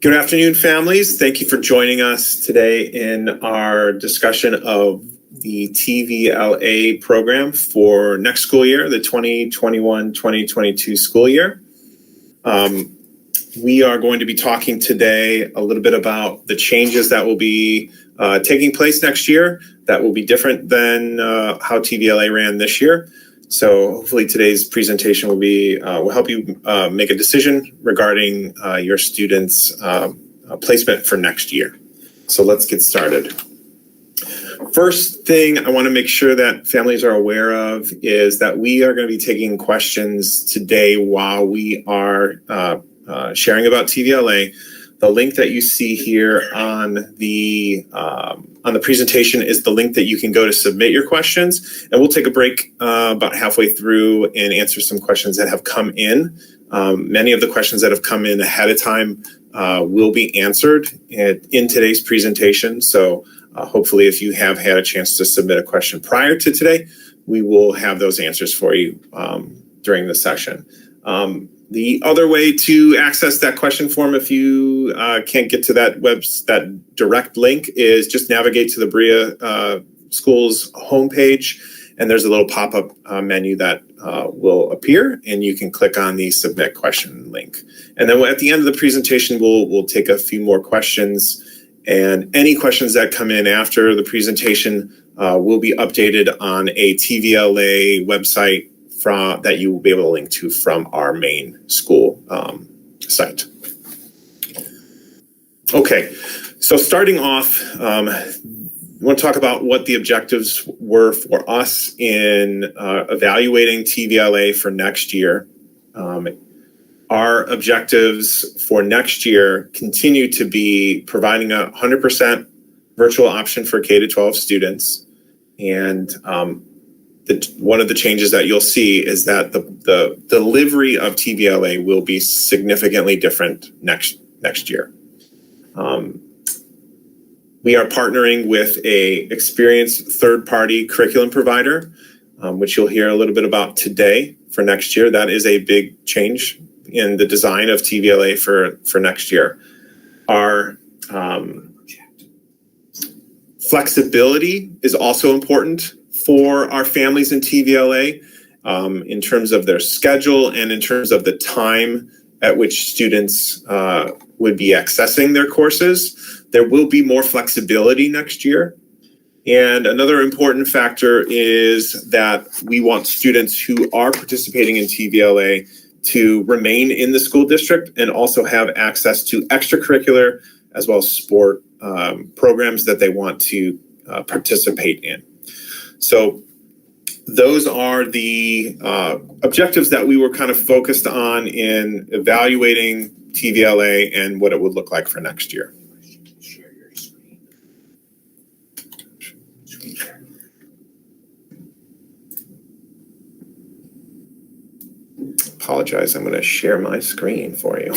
Good afternoon, families. Thank you for joining us today in our discussion of the TVLA program for next school year, the 2021-2022 school year. We are going to be talking today a little bit about the changes that will be taking place next year that will be different than how TVLA ran this year. So hopefully today's presentation will help you make a decision regarding your students' placement for next year. So let's get started. First thing I want to make sure that families are aware of is that we are going to be taking questions today while we are sharing about TVLA. The link that you see here on the presentation is the link that you can go to submit your questions, and we'll take a break about halfway through and answer some questions that have come in. Many of the questions that have come in ahead of time will be answered in today's presentation. So hopefully if you have had a chance to submit a question prior to today, we will have those answers for you during the session. The other way to access that question form, if you can't get to that direct link, is just navigate to the Berea Schools homepage, and there's a little pop-up menu that will appear, and you can click on the Submit Question link. And then at the end of the presentation, we'll take a few more questions, and any questions that come in after the presentation will be updated on a TVLA website that you will be able to link to from our main school site. Okay, so starting off, I want to talk about what the objectives were for us in evaluating TVLA for next year. Our objectives for next year continue to be providing a 100% virtual option for K-12 students, and one of the changes that you'll see is that the delivery of TVLA will be significantly different next year. We are partnering with an experienced third-party curriculum provider, which you'll hear a little bit about today for next year. That is a big change in the design of TVLA for next year. Our flexibility is also important for our families in TVLA in terms of their schedule and in terms of the time at which students would be accessing their courses. There will be more flexibility next year. And another important factor is that we want students who are participating in TVLA to remain in the school district and also have access to extracurricular as well as sport programs that they want to participate in. So those are the objectives that we were kind of focused on in evaluating TVLA and what it would look like for next year. Share your screen. Apologize, I'm going to share my screen for you.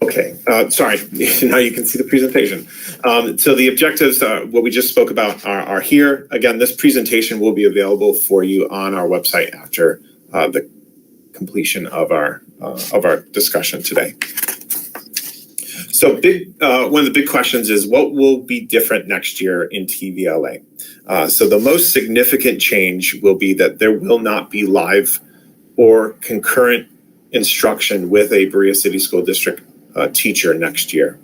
Okay, sorry, now you can see the presentation. So the objectives, what we just spoke about are here. Again, this presentation will be available for you on our website after the completion of our discussion today. So one of the big questions is what will be different next year in TVLA? So the most significant change will be that there will not be live or concurrent instruction with a Berea City School District teacher next year.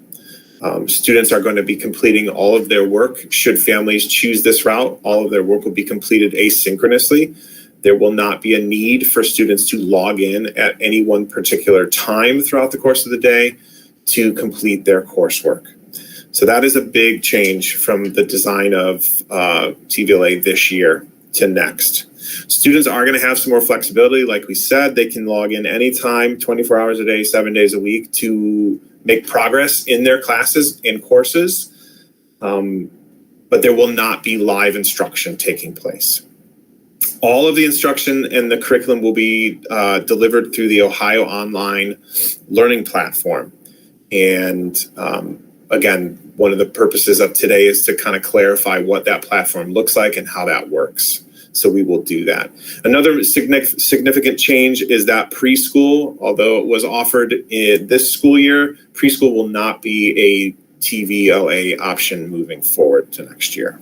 Students are going to be completing all of their work. Should families choose this route, all of their work will be completed asynchronously. There will not be a need for students to log in at any one particular time throughout the course of the day to complete their coursework. So that is a big change from the design of TVLA this year to next. Students are going to have some more flexibility. Like we said, they can log in anytime, 24 hours a day, 7 days a week to make progress in their classes and courses. But there will not be live instruction taking place. All of the instruction and the curriculum will be delivered through the Ohio Online Learning Platform. And again, one of the purposes of today is to kind of clarify what that platform looks like and how that works. So we will do that. Another significant change is that preschool, although it was offered in this school year, preschool will not be a TVLA option moving forward to next year.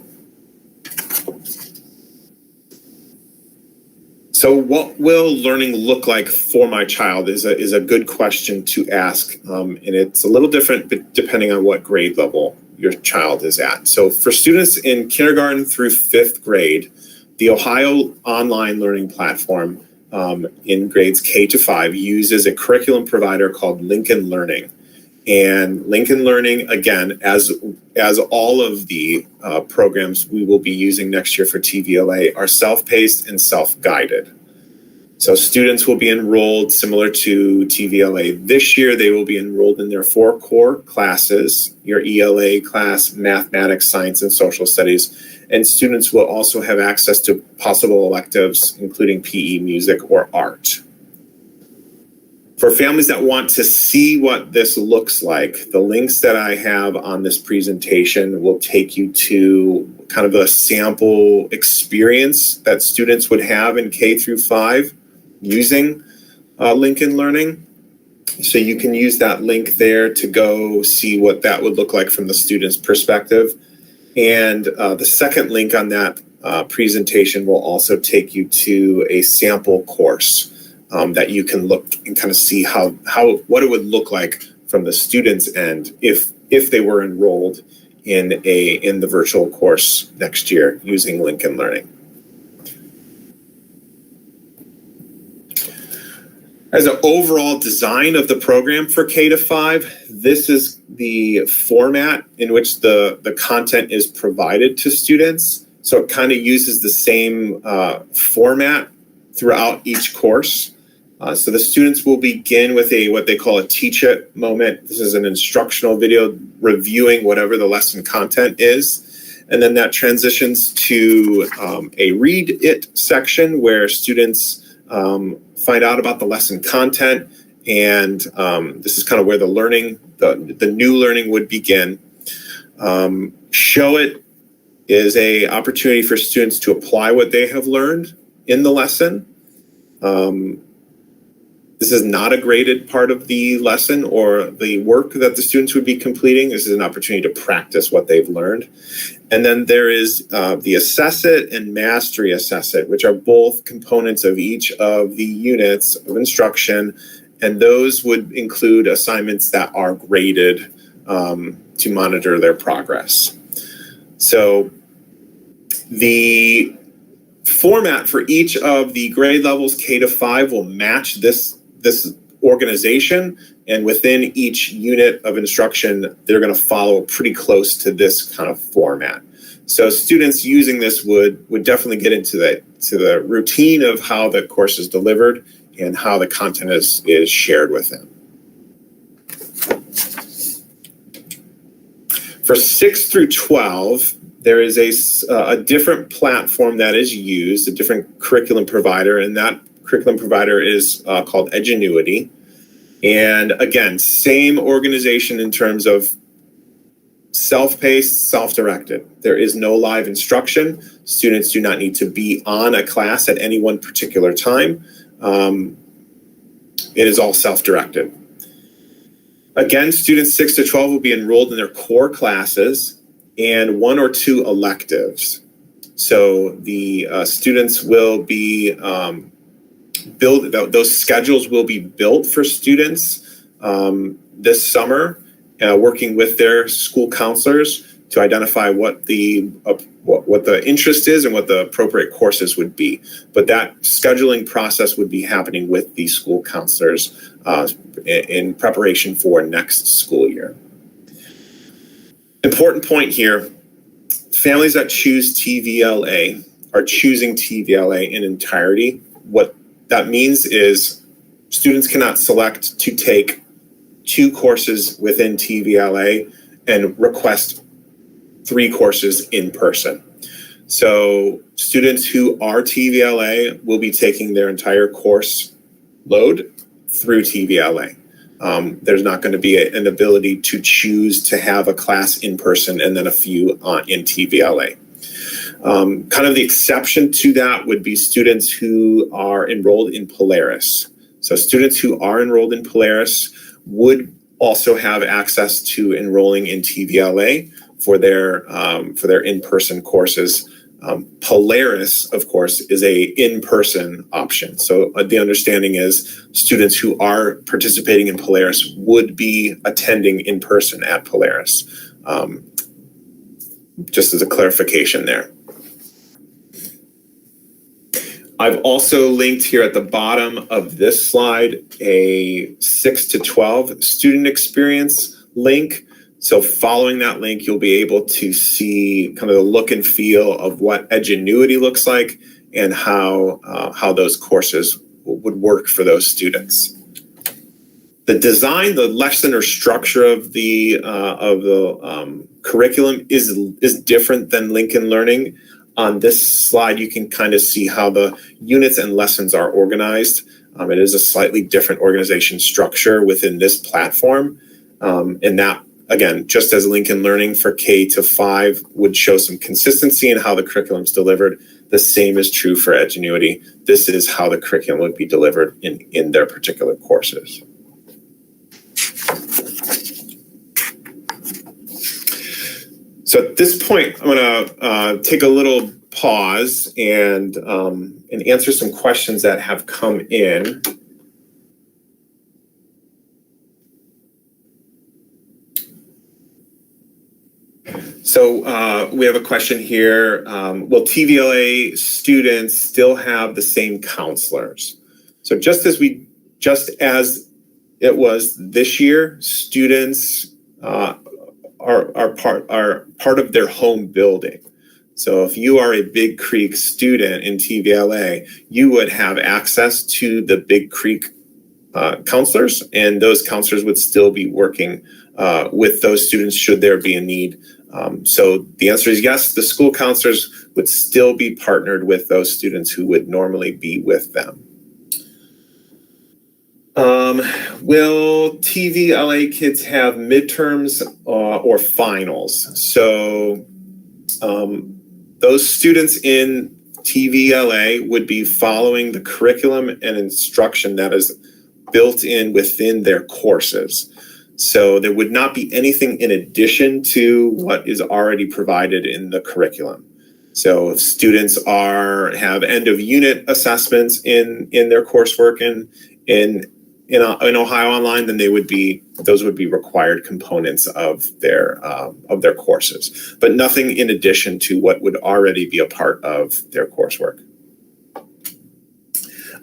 So what will learning look like for my child is a good question to ask. And it's a little different depending on what grade level your child is at. So for students in kindergarten through 5th grade, the Ohio online learning platform in grades K to 5 uses a curriculum provider called Lincoln Learning. And Lincoln Learning, again, as all of the programs we will be using next year for TVLA, are self-paced and self-guided. So students will be enrolled similar to TVLA. This year, they will be enrolled in their 4 core classes, your ELA class, mathematics, science, and social studies. And students will also have access to possible electives, including PE, music, or art. For families that want to see what this looks like, the links that I have on this presentation will take you to kind of a sample experience that students would have in K through 5 using Lincoln Learning. So you can use that link there to go see what that would look like from the student's perspective. And the second link on that presentation will also take you to a sample course that you can look and kind of see what it would look like from the student's end if they were enrolled in the virtual course next year using Lincoln Learning. As an overall design of the program for K to 5, this is the format in which the content is provided to students. So it kind of uses the same format throughout each course. So the students will begin with what they call a teach it moment. This is an instructional video reviewing whatever the lesson content is. And then that transitions to a read it section where students find out about the lesson content. And this is kind of where the learning, the new learning would begin. Show it is an opportunity for students to apply what they have learned in the lesson. This is not a graded part of the lesson or the work that the students would be completing. This is an opportunity to practice what they've learned. And then there is the Assess It and Mastery Assess It, which are both components of each of the units of instruction. And those would include assignments that are graded to monitor their progress. So the format for each of the grade levels K to 5 will match this organization, and within each unit of instruction, they're going to follow pretty close to this kind of format. So students using this would definitely get into the routine of how the course is delivered and how the content is shared with them. For 6 through 12, there is a different platform that is used, a different curriculum provider, and that curriculum provider is called Edgenuity. And again, same organization in terms of self-paced, self-directed. There is no live instruction. Students do not need to be on a class at any one particular time. It is all self-directed. Again, students 6 to 12 will be enrolled in their core classes and 1 or 2 electives. So the students will be those schedules will be built for students this summer, working with their school counselors to identify what the interest is and what the appropriate courses would be. But that scheduling process would be happening with the school counselors in preparation for next school year. Important point here, families that choose TVLA are choosing TVLA in entirety. What that means is students cannot select to take 2 courses within TVLA and request 3 courses in person. So students who are TVLA will be taking their entire course load through TVLA. There's not going to be an ability to choose to have a class in person and then a few in TVLA. Kind of the exception to that would be students who are enrolled in Polaris. So students who are enrolled in Polaris would also have access to enrolling in TVLA for their in-person courses. Polaris, of course, is a in-person option. So the understanding is students who are participating in Polaris would be attending in person at Polaris. Just as a clarification there. I've also linked here at the bottom of this slide a 6 to 12 student experience link. So following that link, you'll be able to see kind of the look and feel of what Edgenuity looks like and how those courses would work for those students. The design, the lesson or structure of the curriculum is different than Lincoln Learning. On this slide, you can kind of see how the units and lessons are organized. It is a slightly different organization structure within this platform. And that, again, just as Lincoln Learning for K to 5 would show some consistency in how the curriculum is delivered, the same is true for Edgenuity. This is how the curriculum would be delivered in their particular courses. So at this point, I'm going to take a little pause and answer some questions that have come in. So we have a question here. Will TVLA students still have the same counselors? So just as it was this year, students are part of their home building. So if you are a Big Creek student in TVLA, you would have access to the Big Creek counselors, and those counselors would still be working with those students should there be a need. So the answer is yes, the school counselors would still be partnered with those students who would normally be with them. Will TVLA kids have midterms or finals? So those students in TVLA would be following the curriculum and instruction that is built in within their courses. So there would not be anything in addition to what is already provided in the curriculum. So if students have end of unit assessments in their coursework in Ohio Online, then those would be required components of their courses, but nothing in addition to what would already be a part of their coursework.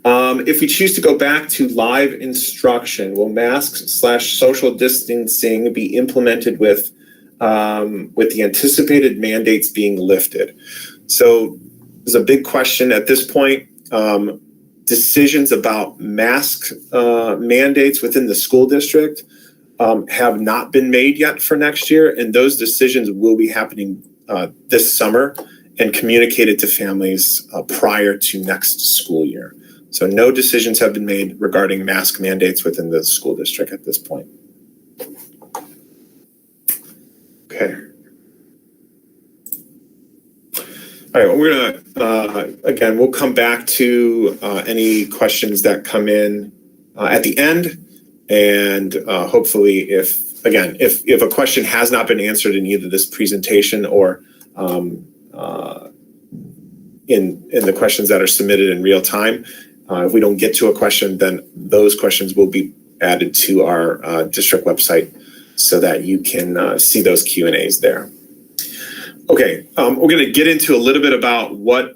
If we choose to go back to live instruction, will masks/social distancing be implemented with the anticipated mandates being lifted? So there's a big question at this point. Decisions about mask mandates within the school district have not been made yet for next year, and those decisions will be happening this summer and communicated to families prior to next school year. So no decisions have been made regarding mask mandates within the school district at this point. Okay. All right, well, we're gonna, again, we'll come back to any questions that come in at the end. And hopefully if a question has not been answered in either this presentation or in the questions that are submitted in real time, if we don't get to a question, then those questions will be added to our district website so that you can see those Q&As there. Okay, we're going to get into a little bit about what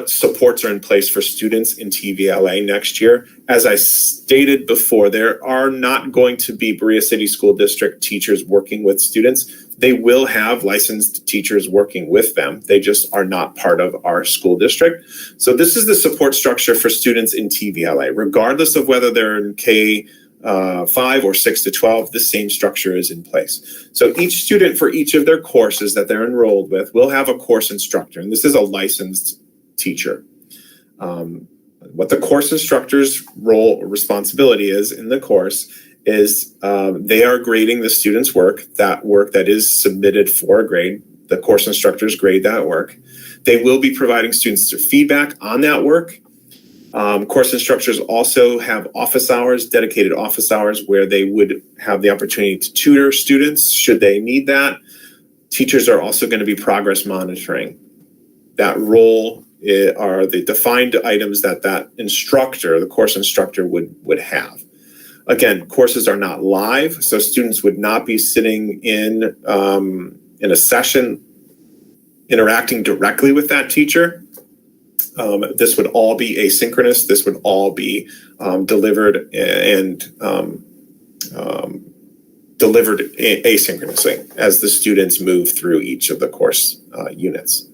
supports are in place for students in TVLA next year. As I stated before, there are not going to be Berea City School District teachers working with students. They will have licensed teachers working with them. They just are not part of our school district. So this is the support structure for students in TVLA, regardless of whether they're in K5 or 6 to 12, the same structure is in place. So each student for each of their courses that they're enrolled with will have a course instructor, and this is a licensed teacher. What the course instructor's role or responsibility is in the course is they are grading the student's work that is submitted for a grade. The course instructors grade that work. They will be providing students feedback on that work. Course instructors also have office hours, dedicated office hours, where they would have the opportunity to tutor students should they need that. Teachers are also going to be progress monitoring. That role are the defined items that instructor, the course instructor, would have. Again, courses are not live, so students would not be sitting in a session interacting directly with that teacher. This would all be asynchronous. This would all be delivered asynchronously as the students move through each of the course units.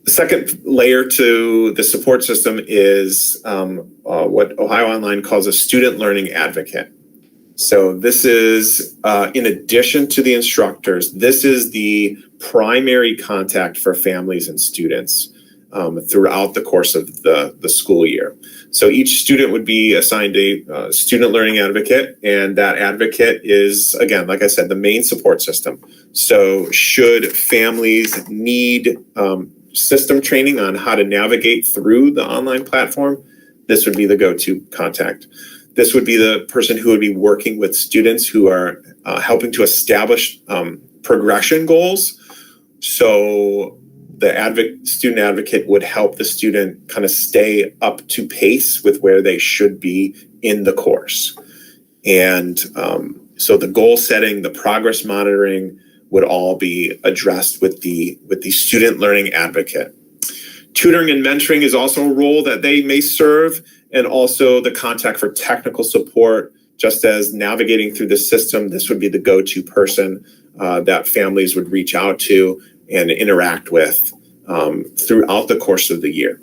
The second layer to the support system is what Ohio Online calls a student learning advocate. So this is, in addition to the instructors, this is the primary contact for families and students throughout the course of the school year. So each student would be assigned a student learning advocate, and that advocate is, again, like I said, the main support system. So should families need system training on how to navigate through the online platform, this would be the go-to contact. This would be the person who would be working with students who are helping to establish progression goals. So the student advocate would help the student kind of stay up to pace with where they should be in the course. And so the goal setting, the progress monitoring would all be addressed with the student learning advocate. Tutoring and mentoring is also a role that they may serve, and also the contact for technical support. Just as navigating through the system, this would be the go-to person that families would reach out to and interact with throughout the course of the year.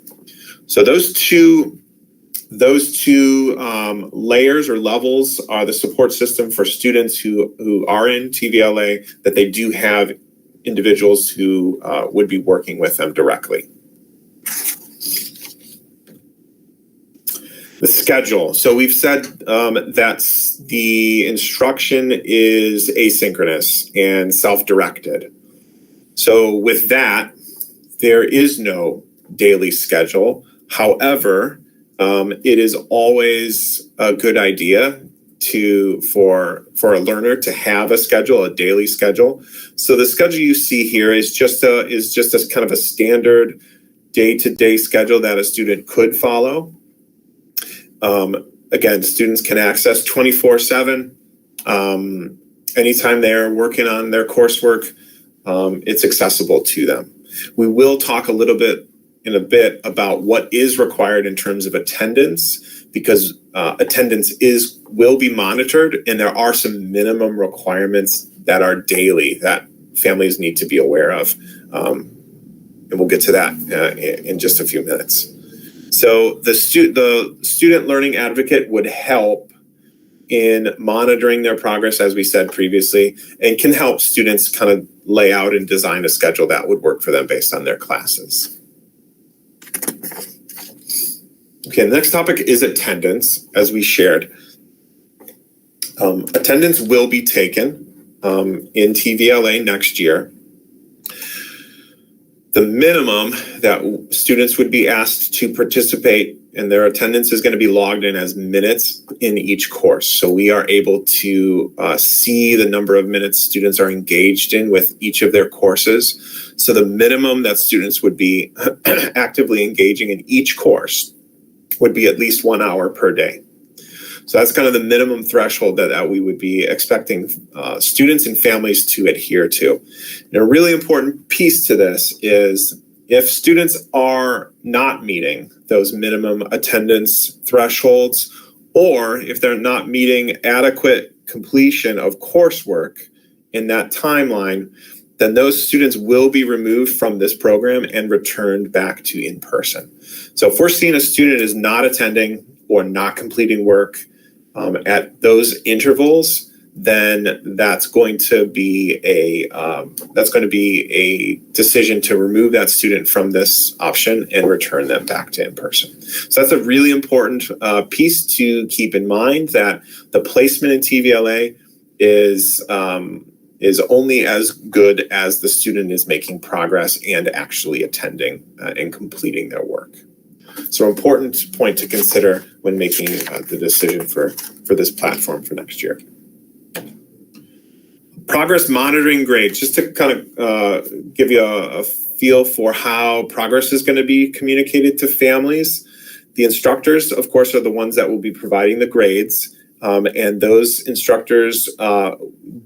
So those two layers or levels are the support system for students who are in TVLA, that they do have individuals who would be working with them directly. The schedule. So we've said that the instruction is asynchronous and self-directed. So with that, there is no daily schedule. However, it is always a good idea for a learner to have a schedule, a daily schedule. So the schedule you see here is just a kind of a standard day-to-day schedule that a student could follow. Again, students can access 24/7. Anytime they're working on their coursework, it's accessible to them. We will talk in a bit about what is required in terms of attendance, because attendance will be monitored, and there are some minimum requirements that are daily that families need to be aware of. And we'll get to that in just a few minutes. So the student learning advocate would help in monitoring their progress, as we said previously, and can help students kind of lay out and design a schedule that would work for them based on their classes. Okay, the next topic is attendance, as we shared. Attendance will be taken in TVLA next year. The minimum that students would be asked to participate, and their attendance is going to be logged in as minutes in each course. So we are able to see the number of minutes students are engaged in with each of their courses. So the minimum that students would be actively engaging in each course would be at least 1 hour per day. So that's kind of the minimum threshold that we would be expecting students and families to adhere to. And a really important piece to this is if students are not meeting those minimum attendance thresholds, or if they're not meeting adequate completion of coursework in that timeline, then those students will be removed from this program and returned back to in-person. So if we're seeing a student is not attending or not completing work at those intervals, then that's going to be a decision to remove that student from this option and return them back to in-person. So that's a really important piece to keep in mind, that the placement in TVLA is is only as good as the student is making progress and actually attending and completing their work. So important point to consider when making the decision for this platform for next year. Progress monitoring grades, just to kind of give you a feel for how progress is going to be communicated to families. The instructors, of course, are the ones that will be providing the grades, and those instructors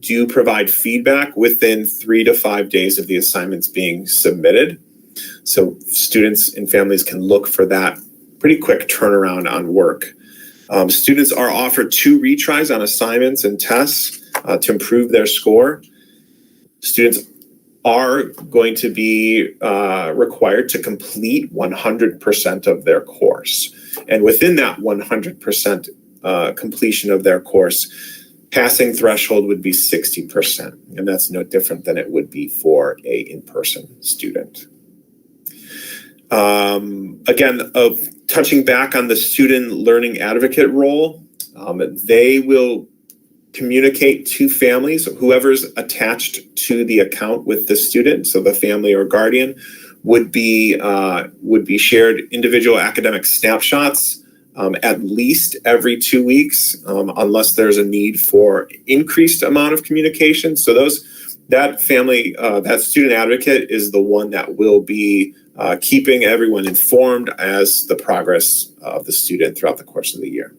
do provide feedback within 3 to 5 days of the assignments being submitted. So students and families can look for that pretty quick turnaround on work. Students are offered 2 retries on assignments and tests to improve their score. Students are going to be required to complete 100% of their course. And within that 100% completion of their course, passing threshold would be 60%. And that's no different than it would be for a in-person student. Again, touching back on the student learning advocate role, they will communicate to families, whoever's attached to the account with the student, so the family or guardian, would be shared individual academic snapshots at least every 2 weeks, unless there's a need for increased amount of communication. So that student advocate is the one that will be keeping everyone informed as the progress of the student throughout the course of the year.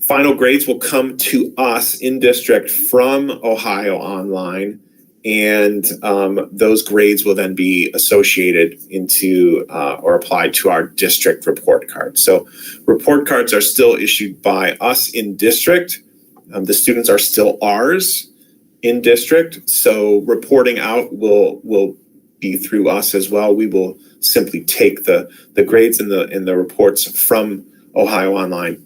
Final grades will come to us in district from Ohio Online, and those grades will then be associated into or applied to our district report card. So report cards are still issued by us in district. The students are still ours in district, so reporting out will be through us as well. We will simply take the grades and the reports from Ohio Online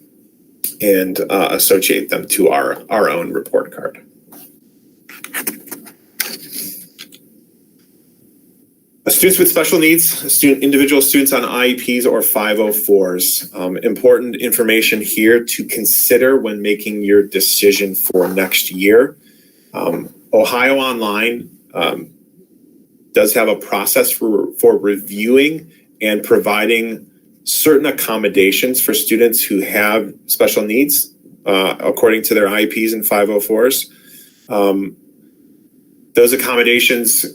and associate them to our own report card. Students with special needs, individual students on IEPs or 504s. Important information here to consider when making your decision for next year. Ohio Online does have a process for reviewing and providing certain accommodations for students who have special needs according to their IEPs and 504s. Those accommodations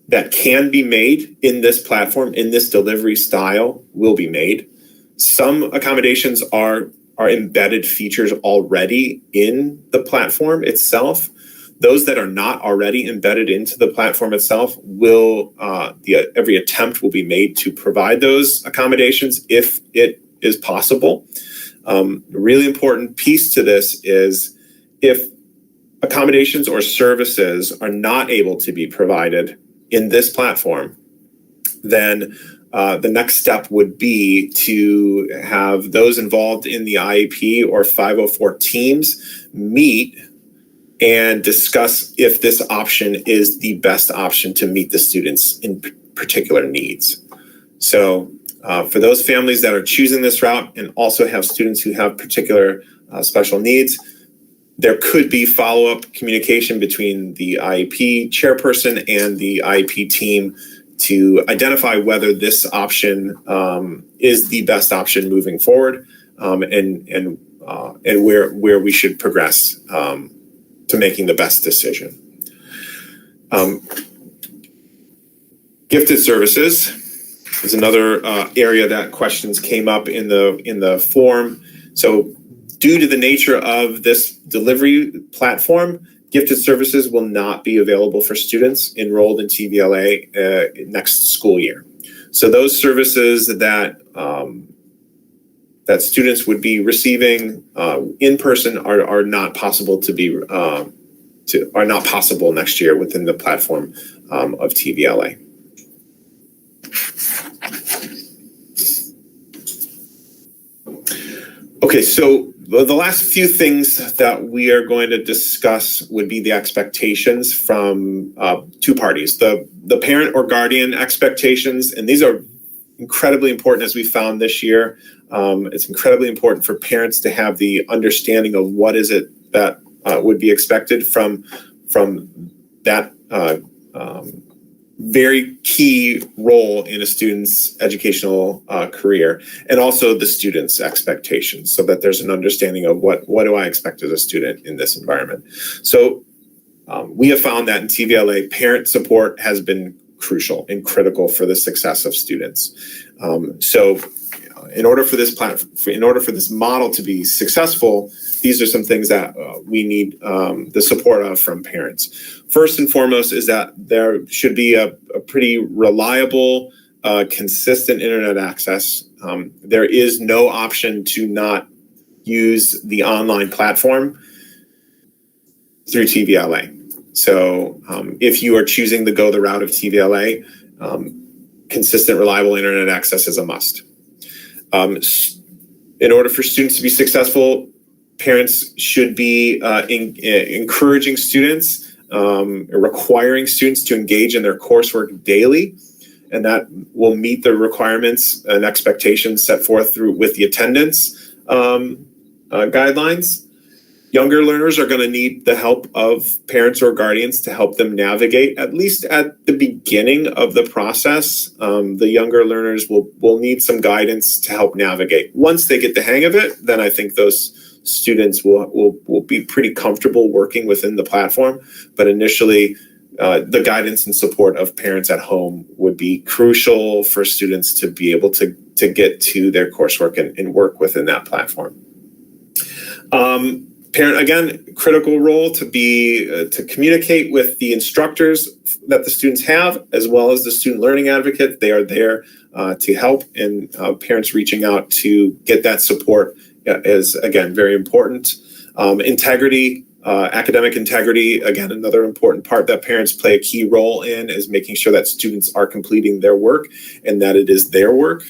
that can be made in this platform, in this delivery style, will be made. Some accommodations are embedded features already in the platform itself. Those that are not already embedded into the platform itself every attempt will be made to provide those accommodations if it is possible. Really important piece to this is if accommodations or services are not able to be provided in this platform, then the next step would be to have those involved in the IEP or 504 teams meet and discuss if this option is the best option to meet the students' in particular needs. So for those families that are choosing this route and also have students who have particular special needs, there could be follow-up communication between the IEP chairperson and the IEP team to identify whether this option is the best option moving forward, and where we should progress to making the best decision. Gifted services is another area that questions came up in the form. So due to the nature of this delivery platform, gifted services will not be available for students enrolled in TVLA next school year. So those services that students would be receiving in person are not possible are not possible next year within the platform of TVLA. Okay, so the last few things that we are going to discuss would be the expectations from 2 parties, the parent or guardian expectations, and these are incredibly important as we found this year. It's incredibly important for parents to have the understanding of what is it that would be expected from that very key role in a student's educational career, and also the student's expectations, so that there's an understanding of what do I expect as a student in this environment. So we have found that in TVLA, parent support has been crucial and critical for the success of students. So in order for this model to be successful, these are some things that we need the support of from parents. First and foremost is that there should be a pretty reliable, consistent internet access. There is no option to not use the online platform through TVLA. So if you are choosing to go the route of TVLA, consistent, reliable internet access is a must. In order for students to be successful, parents should be encouraging students, requiring students to engage in their coursework daily, and that will meet the requirements and expectations set forth with the attendance guidelines. Younger learners are going to need the help of parents or guardians to help them navigate, at least at the beginning of the process. The younger learners will need some guidance to help navigate. Once they get the hang of it, then I think those students will be pretty comfortable working within the platform. But initially, the guidance and support of parents at home would be crucial for students to be able to get to their coursework and work within that platform. Parent, again, critical role to communicate with the instructors that the students have, as well as the student learning advocate. They are there to help, and parents reaching out to get that support is, again, very important. Integrity, academic integrity, again, another important part that parents play a key role in is making sure that students are completing their work and that it is their work.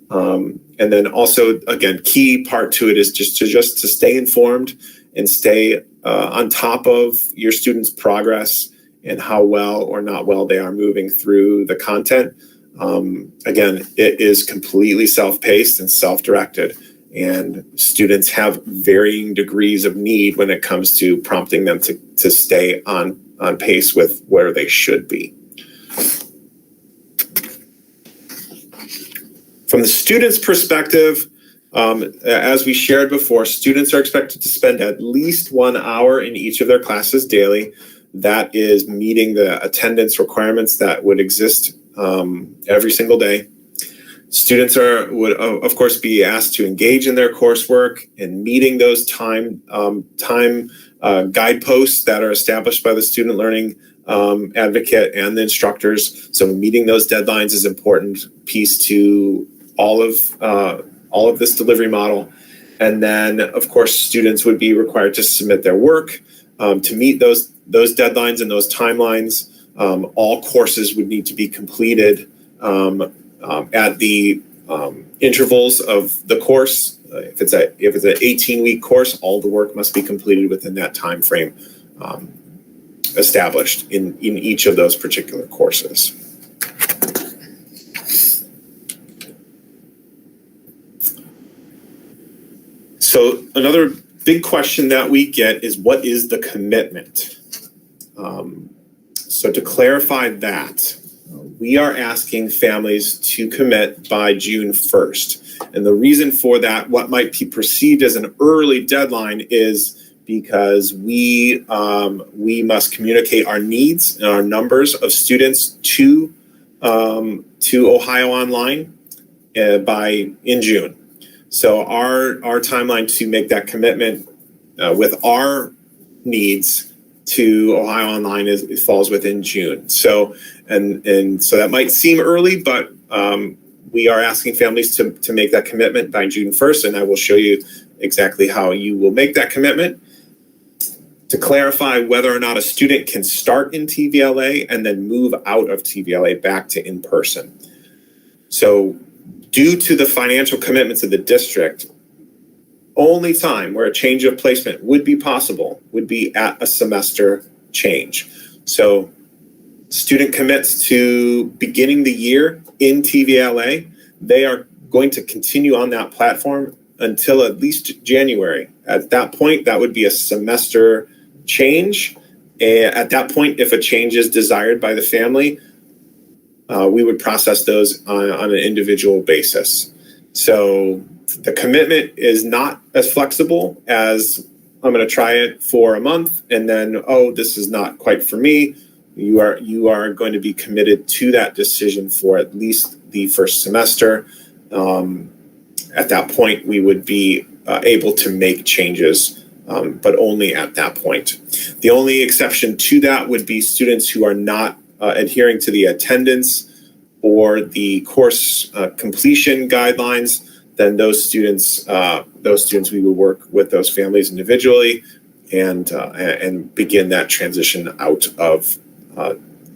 And then also, again, key part to it is just to stay informed and stay on top of your students' progress and how well or not well they are moving through the content. Again, it is completely self-paced and self-directed, and students have varying degrees of need when it comes to prompting them to stay on pace with where they should be. From the student's perspective, as we shared before, students are expected to spend at least 1 hour in each of their classes daily. That is meeting the attendance requirements that would exist every single day. Students would of course be asked to engage in their coursework and meeting those time guideposts that are established by the student learning advocate and the instructors. So meeting those deadlines is an important piece to all of this delivery model. And then, of course, students would be required to submit their work to meet those deadlines and those timelines. All courses would need to be completed at the intervals of the course. If it's an 18-week course, all the work must be completed within that time frame established in each of those particular courses. So another big question that we get is, what is the commitment? So to clarify that, we are asking families to commit by June 1st. And the reason for that, what might be perceived as an early deadline, is because we must communicate our needs and our numbers of students to Ohio Online in June. So our timeline to make that commitment with our needs to Ohio Online falls within June. So and so that might seem early, but we are asking families to make that commitment by June 1st, and I will show you exactly how you will make that commitment. To clarify whether or not a student can start in TVLA and then move out of TVLA back to in-person. So due to the financial commitments of the district, only time where a change of placement would be possible would be at a semester change. So student commits to beginning the year in TVLA, they are going to continue on that platform until at least January. At that point, that would be a semester change. At that point, if a change is desired by the family, we would process those on an individual basis. So the commitment is not as flexible as I'm going to try it for a month and then, oh, this is not quite for me. You are going to be committed to that decision for at least the first semester. At that point, we would be able to make changes, but only at that point. The only exception to that would be students who are not adhering to the attendance or the course completion guidelines. Then those students we would work with those families individually and begin that transition out of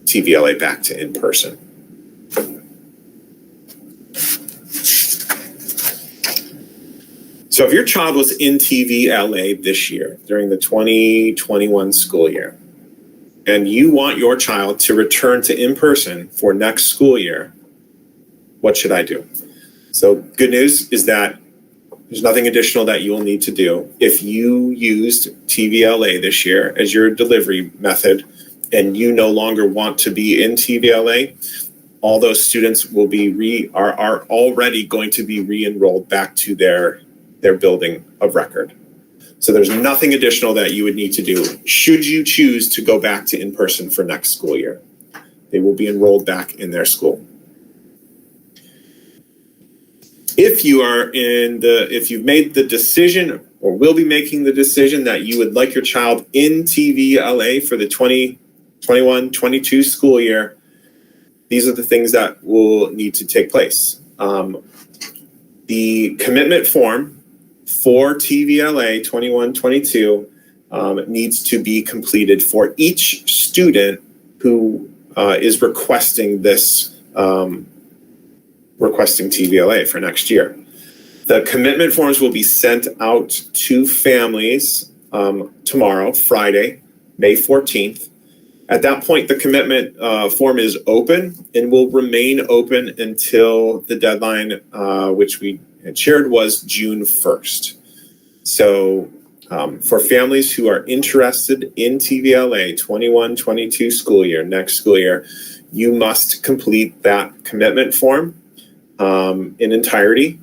TVLA back to in-person. So if your child was in TVLA this year during the 2021 school year, and you want your child to return to in-person for next school year, what should I do? So good news is that there's nothing additional that you will need to do. If you used TVLA this year as your delivery method and you no longer want to be in TVLA, all those students will be are already going to be re-enrolled back to their building of record. So there's nothing additional that you would need to do should you choose to go back to in-person for next school year. They will be enrolled back in their school. If you've made the decision or will be making the decision that you would like your child in TVLA for the 2021-22 school year, these are the things that will need to take place. The commitment form for TVLA 21-22 needs to be completed for each student who is requesting TVLA for next year. The commitment forms will be sent out to families tomorrow, Friday, May 14th. At that point, the commitment form is open and will remain open until the deadline, which we had shared, was June 1st. So for families who are interested in TVLA 21-22 school year, next school year, you must complete that commitment form in entirety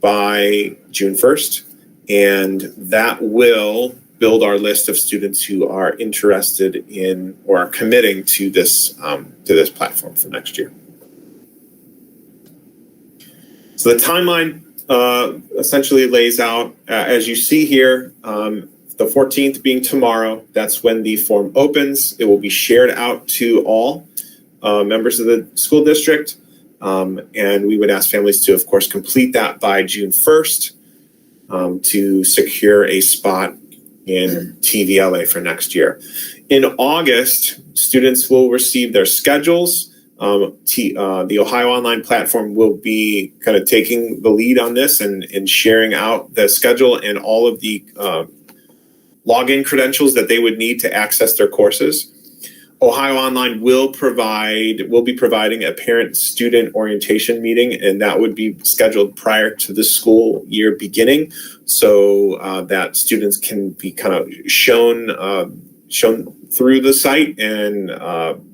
by June 1st, and that will build our list of students who are interested in or are committing to this platform for next year. So the timeline essentially lays out, as you see here, the 14th being tomorrow. That's when the form opens. It will be shared out to all members of the school district. And we would ask families to, of course, complete that by June 1st to secure a spot in TVLA for next year. In August, students will receive their schedules. The Ohio Online platform will be kind of taking the lead on this and sharing out the schedule and all of the login credentials that they would need to access their courses. Ohio Online will be providing a parent-student orientation meeting, and that would be scheduled prior to the school year beginning, so that students can be kind of shown through the site, and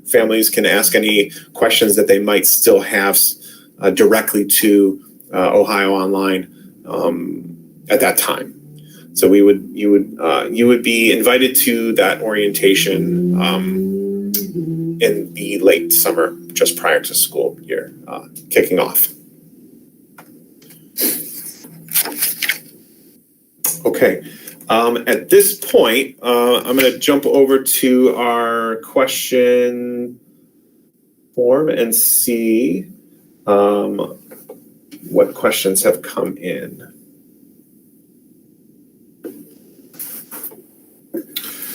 families can ask any questions that they might still have directly to Ohio Online at that time. So you would be invited to that orientation in the late summer, just prior to school year kicking off. Okay, at this point, I'm going to jump over to our question form and see what questions have come in.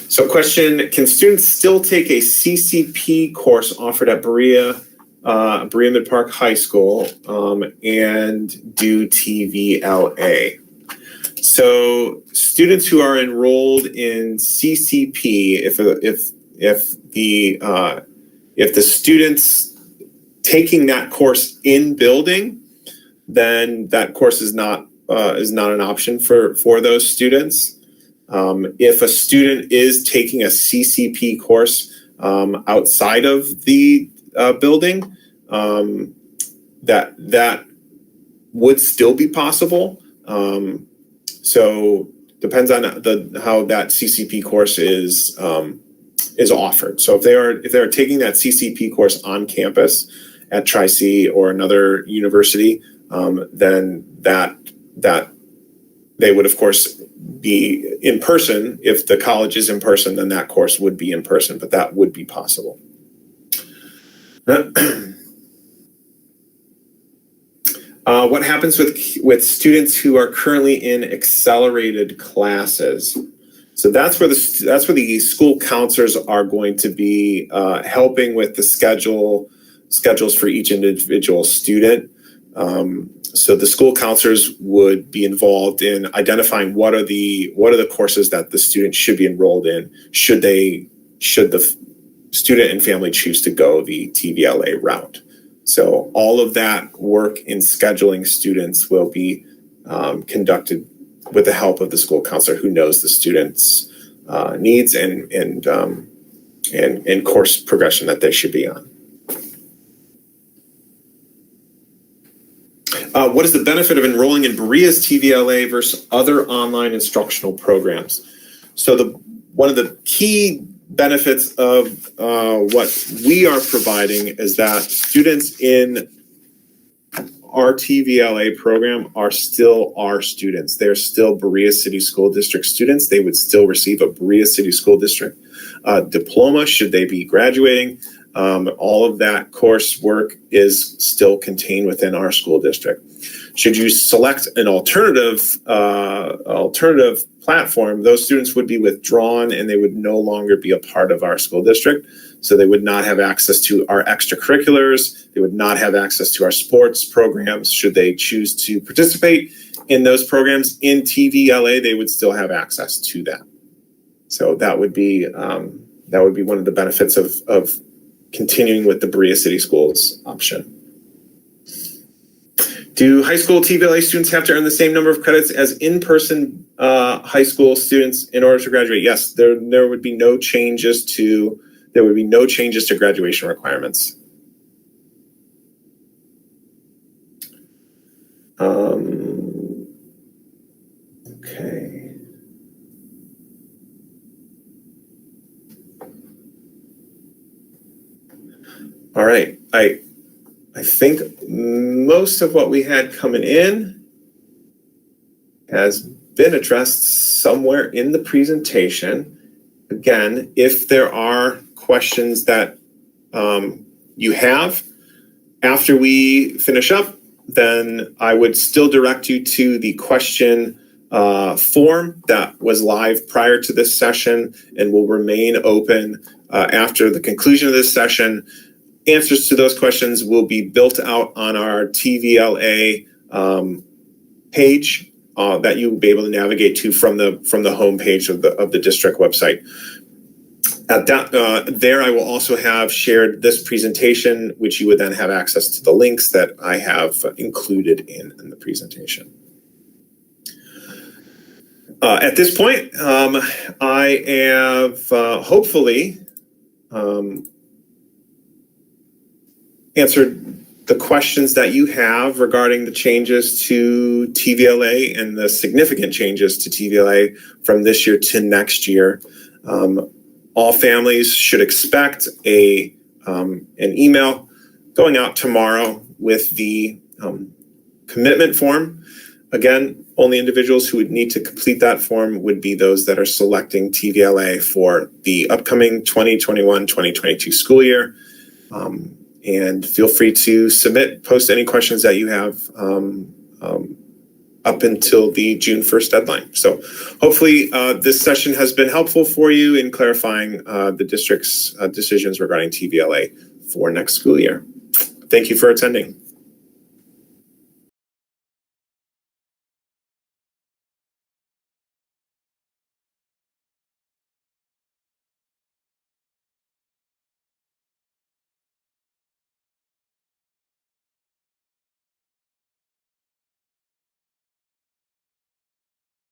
So question, can students still take a CCP course offered at Berea Mid-Park High School and do TVLA? So students who are enrolled in CCP, if the students taking that course in building, then that course is not an option for those students. If a student is taking a CCP course outside of the building, that would still be possible. So depends on how that CCP course is offered. So if they are taking that CCP course on campus at Tri-C or another university, then that they would of course be in person. If the college is in person, then that course would be in person, but that would be possible. What happens with students who are currently in accelerated classes? So that's where the school counselors are going to be helping with the schedules for each individual student. So the school counselors would be involved in identifying what are the courses that the student should be enrolled in, should the student and family choose to go the TVLA route. So all of that work in scheduling students will be conducted with the help of the school counselor who knows the students' needs and course progression that they should be on. What is the benefit of enrolling in Berea's TVLA versus other online instructional programs? So one of the key benefits of what we are providing is that students in our TVLA program are still our students. They're still Berea City School District students. They would still receive a Berea City School District diploma should they be graduating. All of that coursework is still contained within our school district. Should you select an alternative platform, those students would be withdrawn and they would no longer be a part of our school district. So they would not have access to our extracurriculars. They would not have access to our sports programs. Should they choose to participate in those programs in TVLA, they would still have access to that. So that would be one of the benefits of continuing with the Berea City Schools option. Do high school TVLA students have to earn the same number of credits as in-person high school students in order to graduate? Yes, there would be no changes to graduation requirements. Okay. All right. I think most of what we had coming in has been addressed somewhere in the presentation. Again, if there are questions that you have after we finish up, then I would still direct you to the question form that was live prior to this session and will remain open after the conclusion of this session. Answers to those questions will be built out on our TVLA page that you will be able to navigate to from the home page of the district website. At that, there I will also have shared this presentation, which you would then have access to the links that I have included in the presentation. At this point, I have hopefully answered the questions that you have regarding the changes to TVLA and the significant changes to TVLA from this year to next year. All families should expect an email going out tomorrow with the commitment form. Again, only individuals who would need to complete that form would be those that are selecting TVLA for the upcoming 2021-2022 school year. And feel free to post any questions that you have up until the June 1st deadline. So hopefully this session has been helpful for you in clarifying the district's decisions regarding TVLA for next school year. Thank you for attending.